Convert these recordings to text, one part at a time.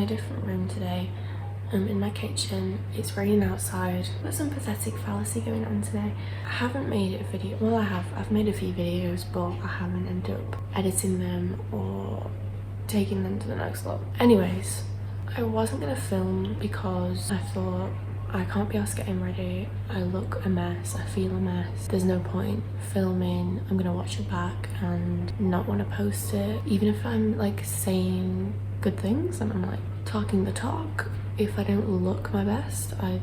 a different room today. I'm in my kitchen. It's raining outside. There's some pathetic fallacy going on today. I haven't made a video. Well, I've made a few videos, but I haven't ended up editing them or taking them to the next level. Anyways, I wasn't gonna film because I thought I can't be asked getting ready. I look a mess. I feel a mess. There's no point filming. I'm gonna watch it back and not want to post it. Even if I'm like saying good things and I'm like talking the talk, if I don't look my best, I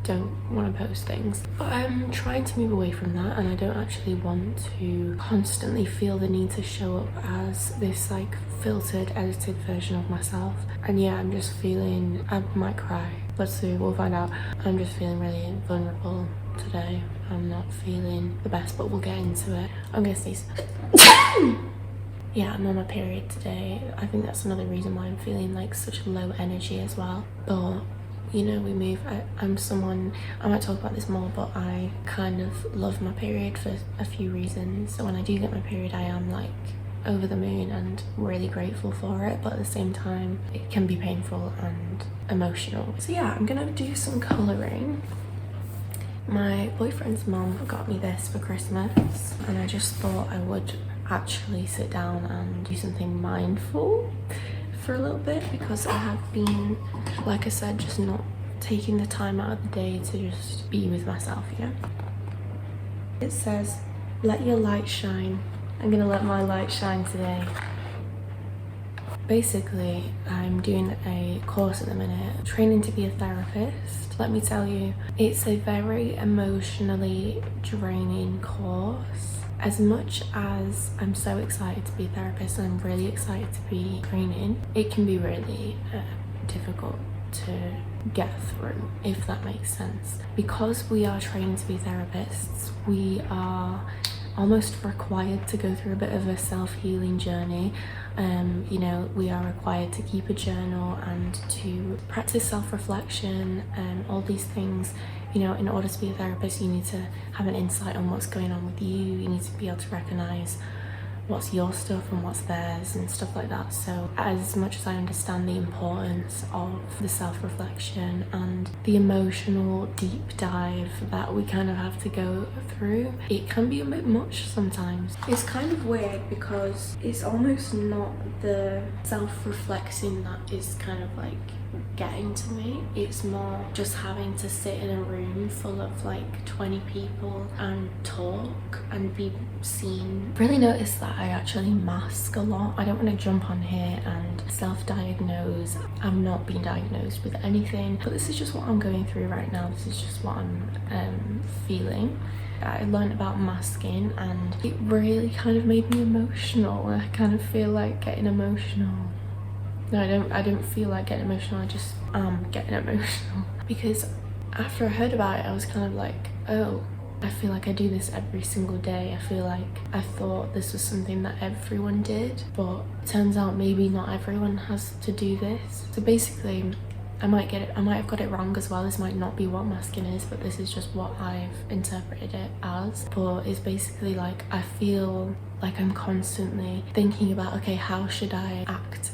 don't want to post things. But I'm trying to move away from that, and I don't actually want to constantly feel the need to show up as this like filtered, edited version of myself. And yeah, I'm just feeling, I might cry. Let's see, we'll find out. I'm just feeling really vulnerable today. I'm not feeling the best, but we'll get into it. I'm gonna sneeze. Yeah, I'm on my period today. I think that's another reason why I'm feeling like such low energy as well. But you know, we move. I'm someone, I might talk about this more, but I kind of love my period for a few reasons. So when I do get my period, I am like over the moon and really grateful for it, but at the same time it can be painful and emotional. So yeah, I'm gonna do some colouring. My boyfriend's mum got me this for Christmas, and I just thought I would actually sit down and do something mindful for a little bit, because I have been, like I said, just not taking the time out of the day to just be with myself, you know? It says, let your light shine. I'm gonna let my light shine today. Basically, I'm doing a course at the minute, training to be a therapist. Let me tell you, it's a very emotionally draining course. As much as I'm so excited to be a therapist and I'm really excited to be training, it can be really difficult to get through, if that makes sense. Because we are trained to be therapists, we are almost required to go through a bit of a self-healing journey. You know, we are required to keep a journal and to practice self-reflection and all these things. You know, in order to be a therapist, you need to have an insight on what's going on with you. You need to be able to recognize what's your stuff and what's theirs and stuff like that. So as much as I understand the importance of the self-reflection and the emotional deep dive that we kind of have to go through, it can be a bit much sometimes. It's kind of weird because it's almost not the self-reflecting that is kind of like getting to me. It's more just having to sit in a room full of like 20 people and talk and be seen. Really notice that I actually mask a lot. I don't want to jump on here and self-diagnose. I'm not being diagnosed with anything, but this is just what I'm going through right now. This is just what I'm feeling. I learned about masking and it really kind of made me emotional. I kind of feel like getting emotional. No, I don't feel like getting emotional, I just am getting emotional. Because after I heard about it, I was kind of like, oh, I feel like I do this every single day. I feel like I thought this was something that everyone did, but it turns out maybe not everyone has to do this. So basically, I might have got it wrong as well. This might not be what masking is, but this is just what I've interpreted it as. But it's basically like, I feel like I'm constantly thinking about, okay, how should I act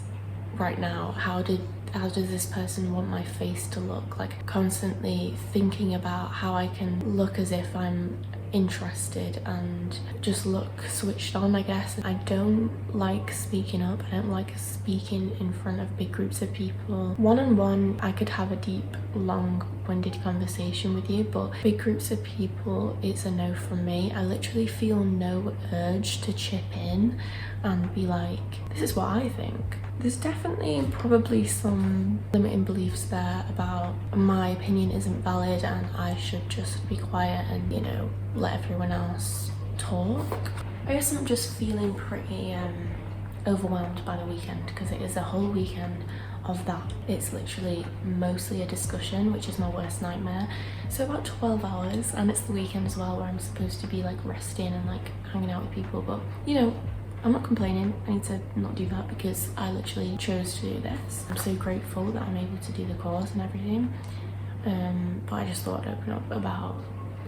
right now? How does this person want my face to look? Like constantly thinking about how I can look as if I'm interested and just look switched on, I guess. I don't like speaking up. I don't like speaking in front of big groups of people. One-on-one, I could have a deep, long-winded conversation with you, but big groups of people, it's a no from me. I literally feel no urge to chip in and be like, this is what I think. There's definitely probably some limiting beliefs there about my opinion isn't valid and I should just be quiet and, you know, let everyone else talk. I guess I'm just feeling pretty overwhelmed by the weekend, because it is a whole weekend of that. It's literally mostly a discussion, which is my worst nightmare. So about 12 hours, and it's the weekend as well, where I'm supposed to be like resting and like hanging out with people, but you know, I'm not complaining. I need to not do that because I literally chose to do this. I'm so grateful that I'm able to do the course and everything, but I just thought I'd open up about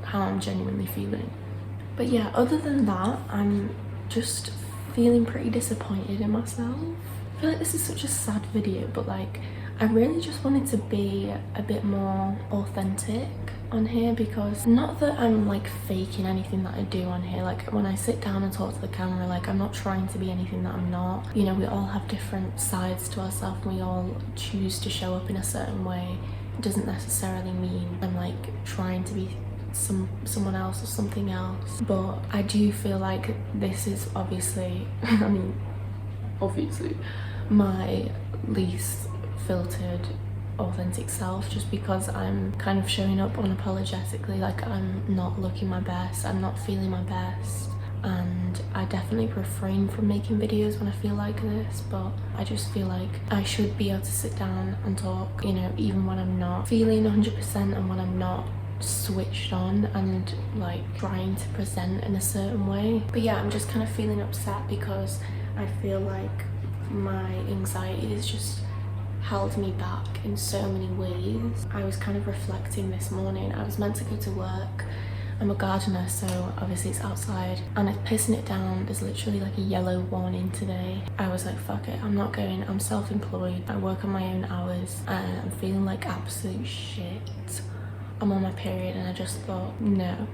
how I'm genuinely feeling. But yeah, other than that, I'm just feeling pretty disappointed in myself. I feel like this is such a sad video, but like I really just wanted to be a bit more authentic on here, because not that I'm like faking anything that I do on here. Like when I sit down and talk to the camera, like I'm not trying to be anything that I'm not. You know, we all have different sides to ourselves, and we all choose to show up in a certain way. It doesn't necessarily mean I'm like trying to be someone else or something else, but I do feel like this is obviously I mean obviously my least filtered authentic self, just because I'm kind of showing up unapologetically. Like I'm not looking my best, I'm not feeling my best, and I definitely refrain from making videos when I feel like this, but I just feel like I should be able to sit down and talk, you know, even when I'm not feeling 100% and when I'm not switched on and like trying to present in a certain way. But yeah, I'm just kind of feeling upset because I feel like my anxiety is just held me back in so many ways. I was kind of reflecting this morning. I was meant to go to work. I'm a gardener, so obviously it's outside and it's pissing it down. There's literally like a yellow warning today. I was like, fuck it, I'm not going. I'm self-employed, I work on my own hours, and I'm feeling like absolute shit. I'm on my period, and I just thought, no.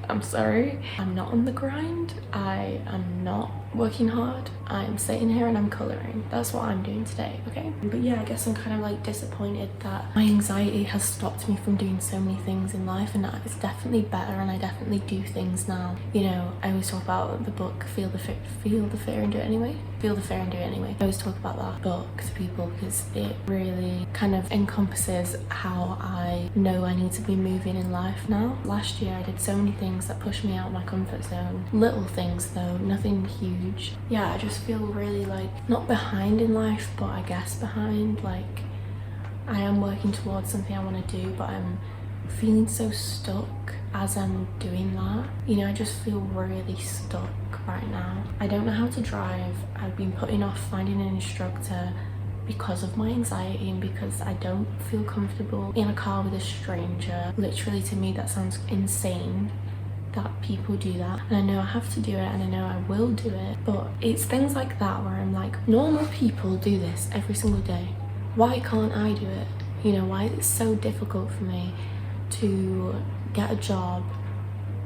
I'm sorry, I'm not on the grind, I am not working hard, I'm sitting here and I'm colouring. That's what I'm doing today, okay? But yeah, I guess I'm kind of like disappointed that my anxiety has stopped me from doing so many things in life, and it's definitely better, and I definitely do things now. You know, I always talk about the book Feel the Fear and Do It Anyway. Feel the Fear and Do It Anyway. I always talk about that book to people because it really kind of encompasses how I know I need to be moving in life now. Last year I did so many things that pushed me out of my comfort zone. Little things though, nothing huge. Yeah, I just feel really like, not behind in life, but I guess behind. Like I am working towards something I want to do, but I'm feeling so stuck as I'm doing that. You know, I just feel really stuck right now. I don't know how to drive. I've been putting off finding an instructor because of my anxiety and because I don't feel comfortable in a car with a stranger. Literally, to me that sounds insane that people do that, and I know I have to do it and I know I will do it, but it's things like that where I'm like, normal people do this every single day. Why can't I do it? You know, why is it so difficult for me to get a job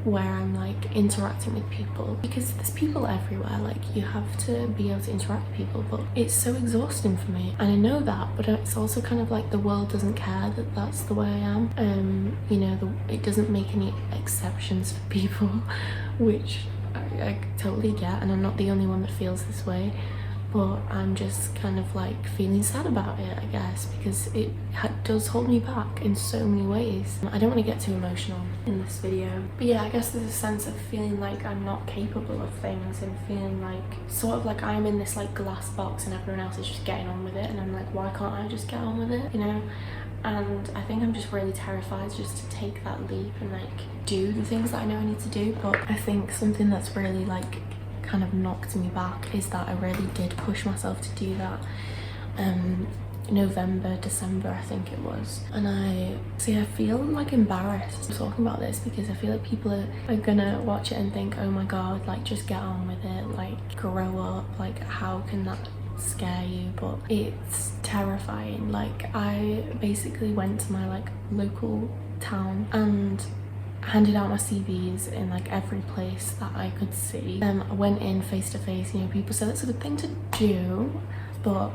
where I'm like interacting with people? Because there's people everywhere, like you have to be able to interact with people, but it's so exhausting for me, and I know that, but it's also kind of like the world doesn't care that that's the way I am. You know, it doesn't make any exceptions for people, which I totally get, and I'm not the only one that feels this way. But I'm just kind of like feeling sad about it, I guess, because it does hold me back in so many ways. I don't want to get too emotional in this video, but yeah, I guess there's a sense of feeling like I'm not capable of things, and feeling like sort of like I'm in this like glass box and everyone else is just getting on with it, and I'm like, why can't I just get on with it, you know? And I think I'm just really terrified just to take that leap and like do the things that I know I need to do. But I think something that's really like kind of knocked me back is that I really did push myself to do that November, December I think it was, and I feel like embarrassed talking about this because I feel like people are gonna watch it and think, oh my god, like just get on with it, like grow up, like how can that scare you? But it's terrifying. Like I basically went to my like local town and handed out my CVs in like every place that I could see. I went in face to face. You know, people said it's a good thing to do, but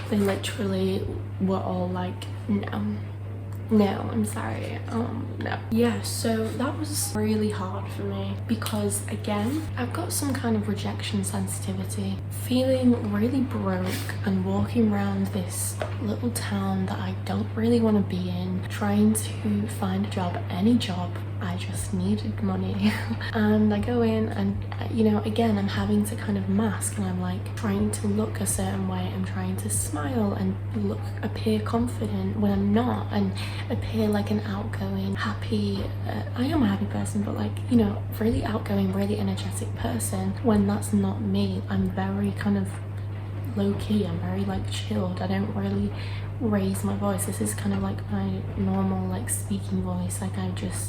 they literally were all like, no, I'm sorry, no. Yeah, so that was really hard for me because again, I've got some kind of rejection sensitivity. Feeling really broke and walking around this little town that I don't really want to be in, trying to find a job, any job. I just needed money. And I go in and, you know, again, I'm having to kind of mask, and I'm like trying to look a certain way. I'm trying to smile and appear confident when I'm not, and appear like an outgoing, happy, I am a happy person, but like, you know, really outgoing, really energetic person, when that's not me. I'm very kind of low-key, I'm very like chilled. I don't really raise my voice. This is kind of like my normal like speaking voice. Like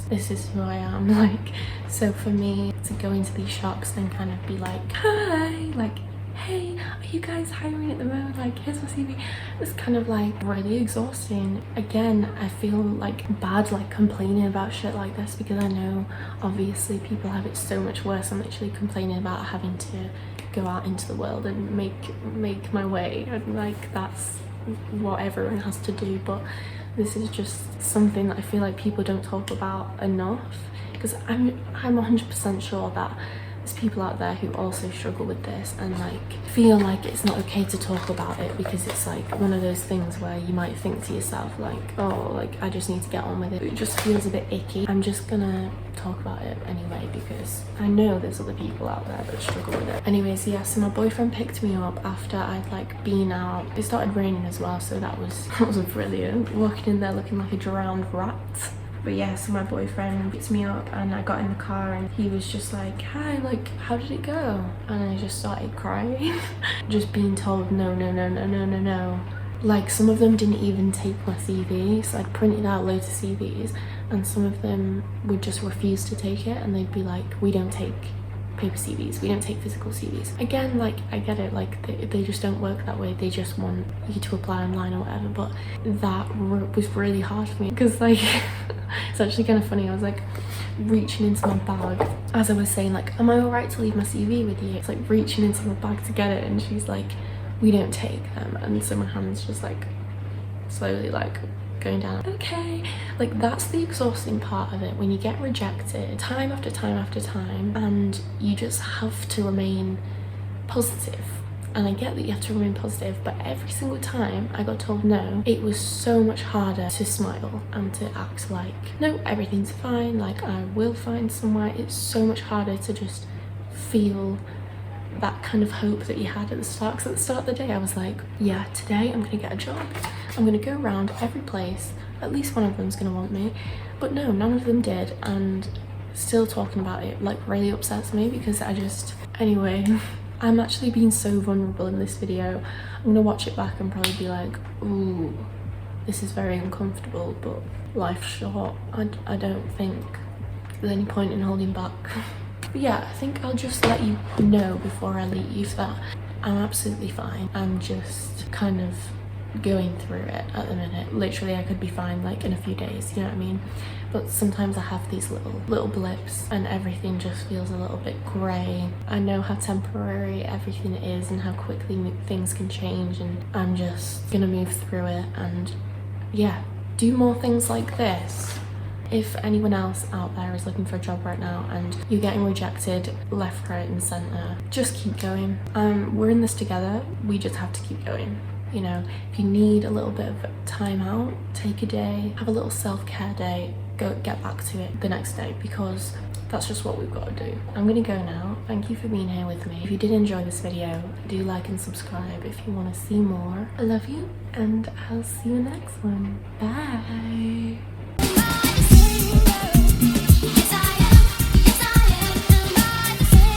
this is who I am. Like, so for me to go into these shops and kind of be like, hi, like, hey, are you guys hiring at the moment? Like, here's my CV. It's kind of like really exhausting. Again, I feel like bad like complaining about shit like this because I know obviously people have it so much worse. I'm literally complaining about having to go out into the world and make my way, and like that's what everyone has to do. But this is just something that I feel like people don't talk about enough, because I'm 100% sure that there's people out there who also struggle with this and like feel like it's not okay to talk about it, because it's like one of those things where you might think to yourself like, oh, like I just need to get on with it. It just feels a bit icky. I'm just gonna talk about it anyway because I know there's other people out there that struggle with it. Anyways, yeah, so my boyfriend picked me up after I'd like been out. It started raining as well, so that was brilliant. Walking in there looking like a drowned rat. But yeah, so my boyfriend picked me up and I got in the car and he was just like, hi, like, how did it go? And I just started crying. Just being told no, no, no, no, no, no, no. Like, some of them didn't even take my CV, so I'd printed out loads of CVs and some of them would just refuse to take it, and they'd be like, we don't take paper CVs, we don't take physical CVs. Again, like, I get it, like they just don't work that way. They just want you to apply online or whatever. But that was really hard for me because like it's actually kind of funny. I was like reaching into my bag as I was saying like, am I all right to leave my CV with you? It's like reaching into my bag to get it, and she's like, we don't take them. And so my hand's just like slowly like going down. Okay, like that's the exhausting part of it, when you get rejected time after time after time and you just have to remain positive. And I get that you have to remain positive, but every single time I got told no, it was so much harder to smile and to act like, no, everything's fine, like I will find somewhere. It's so much harder to just feel that kind of hope that you had at the start, because at the start of the day I was like, yeah, today I'm gonna get a job, I'm gonna go around every place, at least one of them's gonna want me. But no, none of them did, and still talking about it like really upsets me because I just, anyway, I'm actually being so vulnerable in this video. I'm gonna watch it back and probably be like, ooh, this is very uncomfortable, but life's short. I don't think there's any point in holding back. But yeah, I think I'll just let you know before I leave that I'm absolutely fine. I'm just kind of going through it at the minute. Literally, I could be fine like in a few days, you know what I mean? But sometimes I have these little blips and everything just feels a little bit grey. I know how temporary everything is and how quickly things can change, and I'm just gonna move through it and yeah, do more things like this. If anyone else out there is looking for a job right now and you're getting rejected left, right and centre, just keep going. We're in this together, we just have to keep going. You know, if you need a little bit of time out, take a day, have a little self-care day, go get back to it the next day, because that's just what we've got to do. I'm gonna go now. Thank you for being here with me. If you did enjoy this video, do like and subscribe if you want to see more. I love you and I'll see you in the next one. Bye.